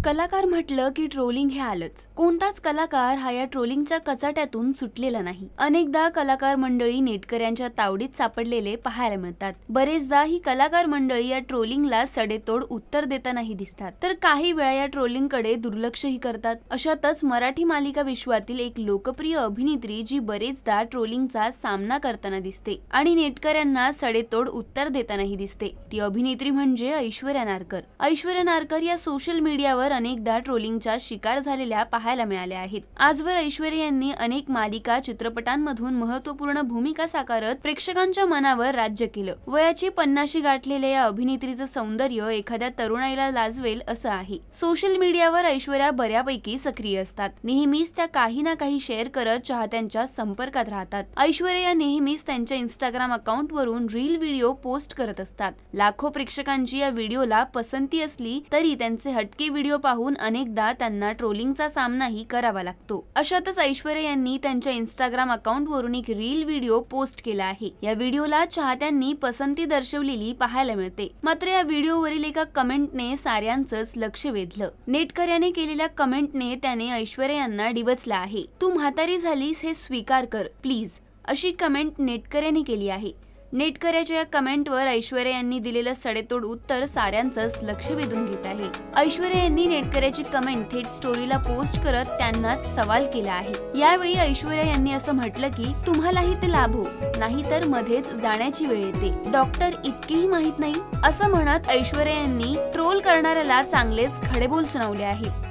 कलाकार म्हटलं की ट्रोलिंग हे आलंच। कोणताच कलाकार हा या ट्रोलिंगच्या कचाट्यातून सुटलेला नाही। अनेकदा कलाकार मंडळी नेटकऱ्यांच्या तावडीत सापडलेले पाहायला मिळतात। बरेचदा ही कलाकार मंडळी या ट्रोलिंगला सडेतोड उत्तर देतानाही दिसतात, तर काही वेळा या ट्रोलिंगकडे दुर्लक्षही करतात। अशातच मराठी मालिका विश्वातील एक लोकप्रिय अभिनेत्री जी बरेचदा ट्रोलिंगचा सामना करताना दिसते आणि नेटकऱ्यांना सडेतोड उत्तर देतानाही दिसते, ती अभिनेत्री म्हणजे ऐश्वर्या नारकर। ऐश्वर्या नारकर या सोशल मीडियावर अनेकदा ट्रोलिंगच्या शिकार झालेल्या पाहायला मिळाल्या आहेत। आजवर ऐश्वर्या यांनी अनेक मालिका चित्रपटांमधून महत्त्वपूर्ण भूमिका साकारत प्रेक्षकांच्या मनावर राज्य केलं। वयाची 50शी गाठलेल्या या अभिनेत्रीचं सौंदर्य एखाद्या तरुणाईला लाजवेल असं आहे। सोशल मीडियावर ऐश्वर्या बऱ्यापैकी सक्रिय असतात। नेहमीच त्या काही ना काही शेअर करत चाहत्यांच्या संपर्कात राहतात। ऐश्वर्या नेहमीच त्यांच्या इंस्टाग्राम अकाउंट वरून रील व्हिडिओ पोस्ट करत असतात। लाखो प्रेक्षकांची या व्हिडिओला पसंती असली तरी त्यांचे हटके व्हिडिओ पाहून अनेकदा त्यांना ट्रोलिंगचा सामनाही करावा लागतो। अशातच ऐश्वर्या यांनी त्यांच्या इंस्टाग्राम अकाउंट वरून एक रील व्हिडिओ पोस्ट केला आहे। या व्हिडिओला चाहत्यांनी पसंती दर्शवलेली पाहायला मिळते। मात्र या व्हिडिओवरील एका कमेंटने साऱ्यांचंच लक्ष वेधलं। नेटकऱ्याने केलेल्या कमेंटने त्याने ऐश्वर्या यांना डिवचलं आहे। तू म्हातारी झालीस हे स्वीकार कर प्लीज, अशी कमेंट नेटकऱ्याने केली आहे। नेटकऱ्याच्या या कमेंटवर ऐश्वर्या यांनी दिलेलं सडेतोड उत्तर साऱ्यांचंच लक्ष वेधून घेत आहे। ऐश्वर्या यांनी नेटकऱ्याची कमेंट थेट स्टोरीला पोस्ट करत त्यांनाच सवाल केला आहे। यावेळी ऐश्वर्या यांनी असं म्हटलं की तुम्हालाही ते लाभो, नाहीतर मध्येच जाण्याची वेळ येते। डॉक्टर इतकेही माहित नाही, असं म्हणत ऐश्वर्या यांनी ट्रोल करणाऱ्याला चांगलेच खडेबोल सुनावले आहेत।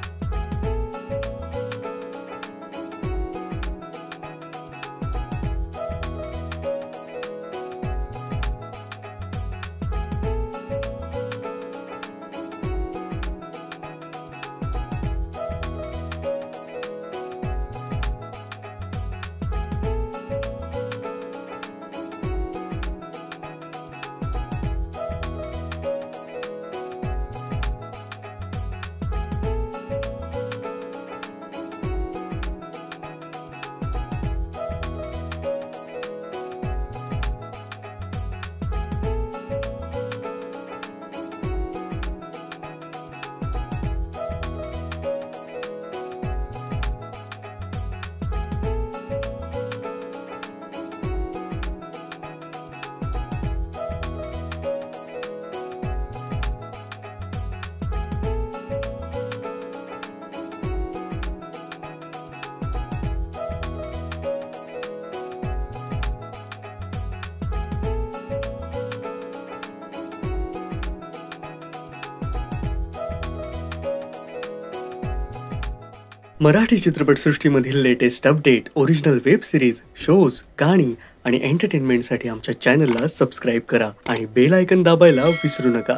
मराठी चित्रपटसृष्टीमधील latest update, original web series, shows, गाणी आणि एंटरटेनमेंटसाठी आमच्या चॅनलला सबस्क्राईब करा आणि बेल आयकॉन दाबायला विसरू नका।